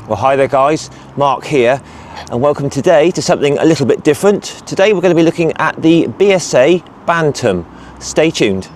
Well, hi there guys, Mark here, and welcome today to something a little bit different. Today we're going to be looking at the Bsa Bantam. Stay tuned.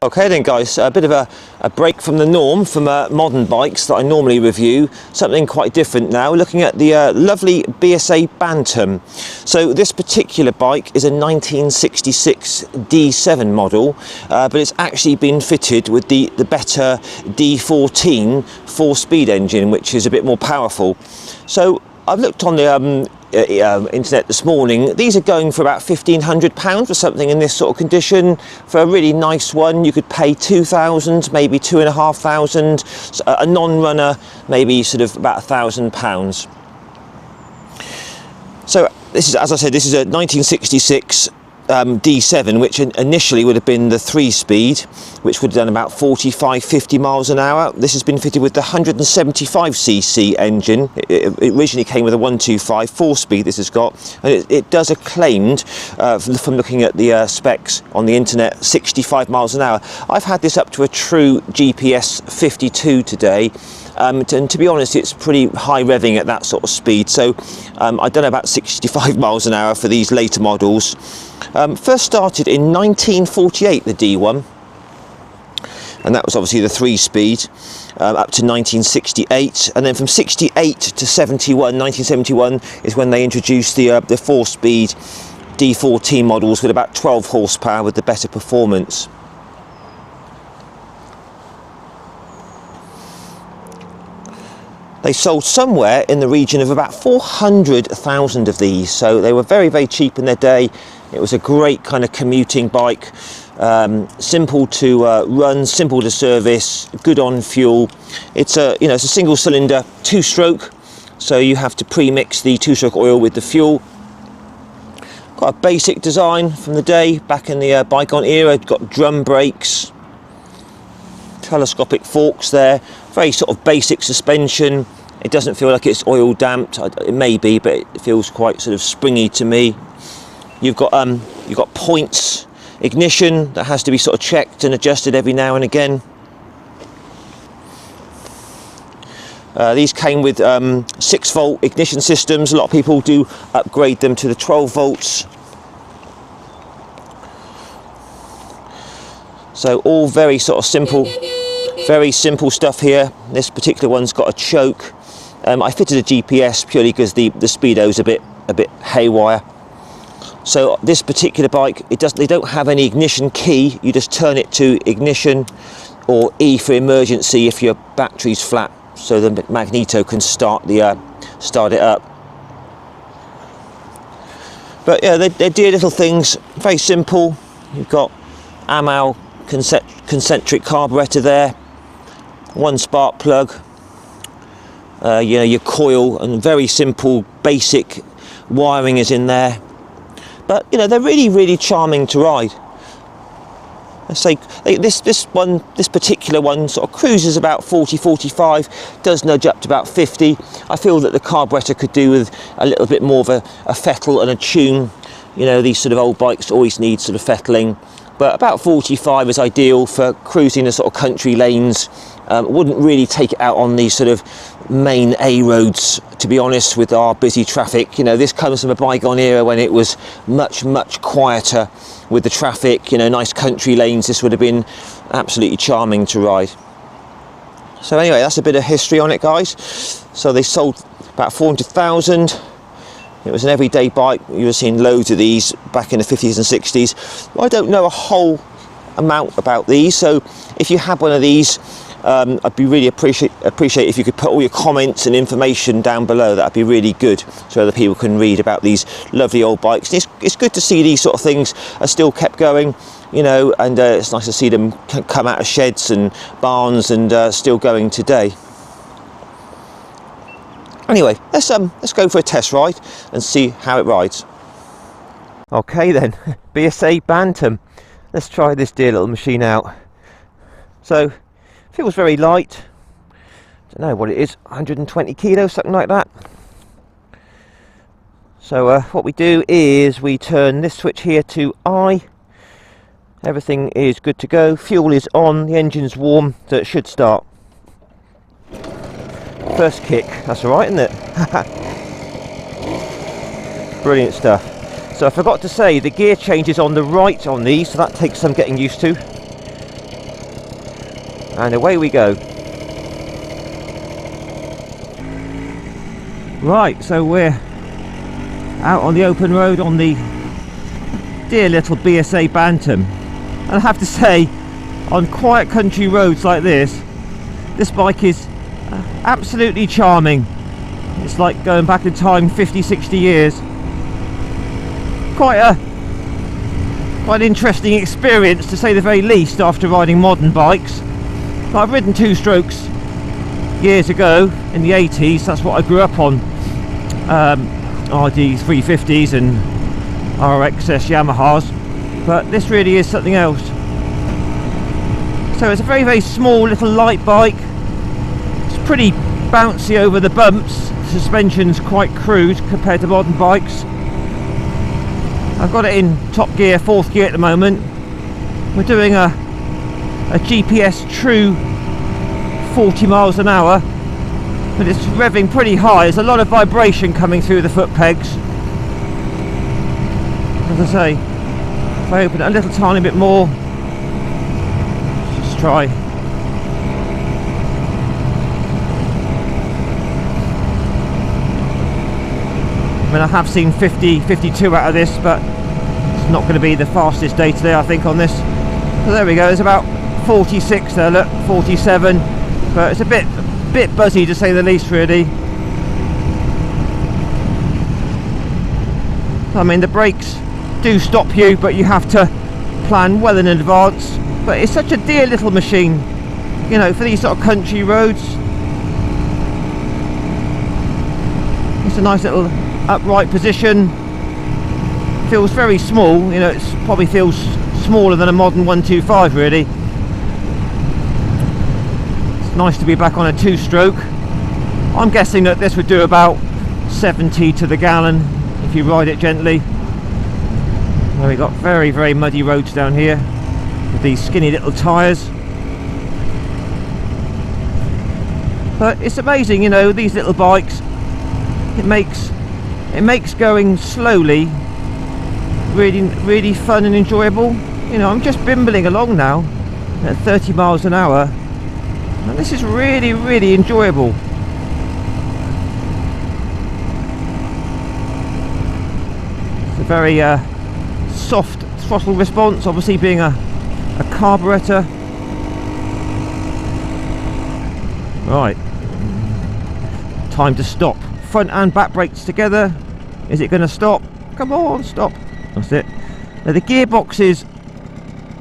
Okay then guys, a bit of a break from the norm from modern bikes that I normally review, something quite different now, looking at the lovely Bsa Bantam. So this particular bike is a 1966 D7 model, but it's actually been fitted with the better D14 4-speed engine, which is a bit more powerful. So I've looked on the internet this morning. These are going for about £1,500 for something in this sort of condition. For a really nice one you could pay £2,000, maybe £2,500. So a non-runner maybe sort of about £1,000. So this is, as I said, this is a 1966 D7, which initially would have been the 3-speed, which would have done about 45-50 miles an hour. This has been fitted with the 175cc engine. It originally came with a 125 4-speed. This has got, and it does a claimed, from looking at the specs on the internet, 65 miles an hour. I've had this up to a true GPS 52 today. And to be honest, it's pretty high revving at that sort of speed. So I don't know about 65 miles an hour for these later models. First started in 1948, the D1, and that was obviously the 3-speed, up to 1968, and then from 68 to 1971 is when they introduced the 4-speed D14 models with about 12 horsepower with the better performance. They sold somewhere in the region of about 400,000 of these, so they were very, very cheap in their day. It was a great kind of commuting bike, simple to run, simple to service, good on fuel. It's a, it's a single cylinder 2-stroke, so you have to pre-mix the 2-stroke oil with the fuel. Got a basic design from the day, back in the bygone era. Got drum brakes, telescopic forks there, very sort of basic suspension. It doesn't feel like it's oil damped. It may be, but it feels quite sort of springy to me. You've got points ignition that has to be sort of checked and adjusted every now and again. These came with 6-volt ignition systems. A lot of people do upgrade them to the 12 volts. So all very sort of simple, very simple stuff here. This particular one's got a choke. I fitted a GPS purely because the speedo's a bit haywire. So this particular bike, they don't have any ignition key. You just turn it to ignition, or E for emergency if your battery's flat, so the magneto can start it up. But yeah, they're dear little things, very simple. You've got Amal concentric carburetor there, one spark plug, your coil, and very simple basic wiring is in there. But they're really, really charming to ride. I say this particular one sort of cruises about 40-45, does nudge up to about 50. I feel that the carburetor could do with a little bit more of a fettle and a tune. These sort of old bikes always need sort of fettling. But about 45 is ideal for cruising the sort of country lanes. Wouldn't really take it out on these sort of main A roads, to be honest, with our busy traffic. This comes from a bygone era when it was much, much quieter with the traffic. Nice country lanes. This would have been absolutely charming to ride. So anyway, that's a bit of history on it, guys. So they sold about 400,000. It was an everyday bike. You were seeing loads of these back in the 50s and 60s. I don't know a whole amount about these, so if you have one of these, I'd be really appreciate if you could put all your comments and information down below. That'd be really good, so other people can read about these lovely old bikes. It's good to see these sort of things are still kept going, you know, and it's nice to see them come out of sheds and barns and still going today. Anyway, let's go for a test ride and see how it rides. Okay then, Bsa Bantam. Let's try this dear little machine out. So, feels very light. Don't know what it is, 120 kilos, something like that. So what we do is we turn this switch here to I. Everything is good to go. Fuel is on, the engine's warm, so it should start. First kick, that's alright, isn't it? Brilliant stuff. So I forgot to say, the gear change is on the right on these, so that takes some getting used to. And away we go. Right, so we're out on the open road on the dear little Bsa Bantam. And I have to say, on quiet country roads like this bike is absolutely charming. It's like going back in time 50-60 years. Quite an interesting experience, to say the very least, after riding modern bikes. I've ridden two-strokes years ago in the 80s. That's what I grew up on, RD 350s and RXS Yamahas, but this really is something else. So it's a very, very small little light bike. It's pretty bouncy over the bumps. The suspension's quite crude compared to modern bikes. I've got it in top gear, fourth gear at the moment. We're doing a GPS true 40 miles an hour, but it's revving pretty high. There's a lot of vibration coming through the foot pegs. As I say, if I open it a little tiny bit more, let's just try. I mean, I have seen 50, 52 out of this, but it's not going to be the fastest day today, I think, on this. So there we go, it's about 46 there, look, 47, but it's a bit buzzy, to say the least, really. I mean, the brakes do stop you, but you have to plan well in advance. But it's such a dear little machine, you know, for these sort of country roads. It's a nice little upright position. Feels very small, you know, it probably feels smaller than a modern 125, really. It's nice to be back on a two-stroke. I'm guessing that this would do about 70 to the gallon if you ride it gently. Well, we've got very, very muddy roads down here with these skinny little tyres. But it's amazing, you know, these little bikes, it makes going slowly really, really fun and enjoyable. You know, I'm just bimbling along now at 30 miles an hour, and this is really, really enjoyable. It's a very soft throttle response, obviously being a carburetor. Right, time to stop. Front and back brakes together. Is it going to stop? Come on, stop. That's it. Now the gearbox is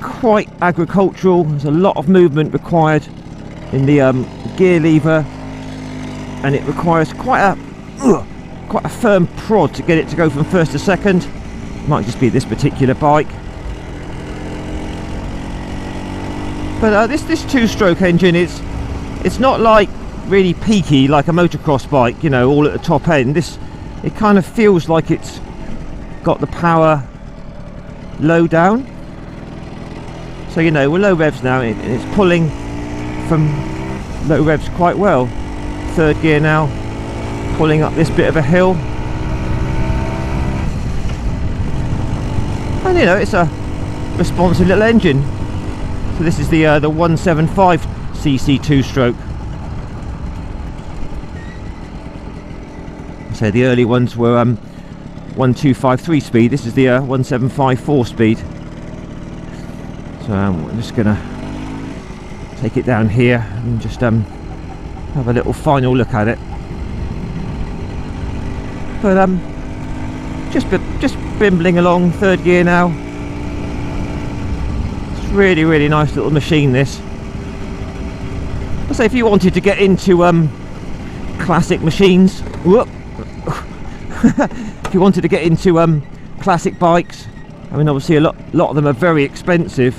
quite agricultural. There's a lot of movement required in the gear lever, and it requires quite a firm prod to get it to go from first to second. Might just be this particular bike, but this two-stroke engine, it's not like really peaky like a motocross bike, you know, all at the top end. It kind of feels like it's got the power low down, so you know, we're low revs now, and it's pulling from low revs quite well. Third gear now, pulling up this bit of a hill, and you know, it's a responsive little engine. So this is the 175cc two-stroke. So the early ones were 1253 speed. This is the 1754 speed. So we're just gonna take it down here and just have a little final look at it. But just bimbling along, third gear now. It's really nice little machine, this. I say, if you wanted to get into classic machines, whoop, if you wanted to get into classic bikes, I mean, obviously a lot of them are very expensive.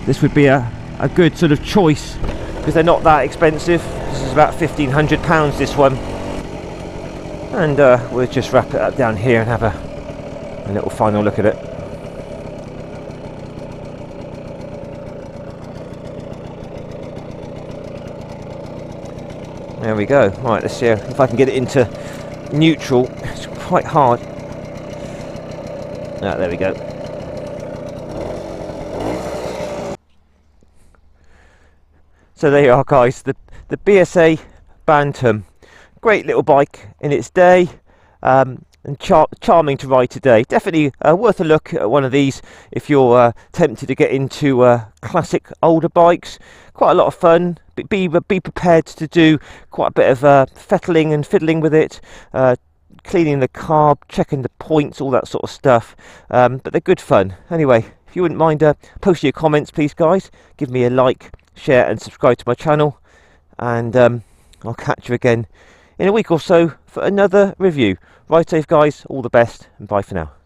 This would be a good sort of choice, because they're not that expensive. This is about £1,500, this one. And we'll just wrap it up down here and have a little final look at it. There we go. Right, let's see if I can get it into neutral. It's quite hard. Ah, there we go. So there you are, guys. The Bsa Bantam. Great little bike in its day, and charming to ride today. Definitely worth a look at one of these if you're tempted to get into classic older bikes. Quite a lot of fun. Be prepared to do quite a bit of fettling and fiddling with it, cleaning the carb, checking the points, all that sort of stuff. But they're good fun. Anyway, if you wouldn't mind posting your comments, please, guys. Give me a like, share and subscribe to my channel, and I'll catch you again in a week or so for another review. Ride safe, guys. All the best, and bye for now.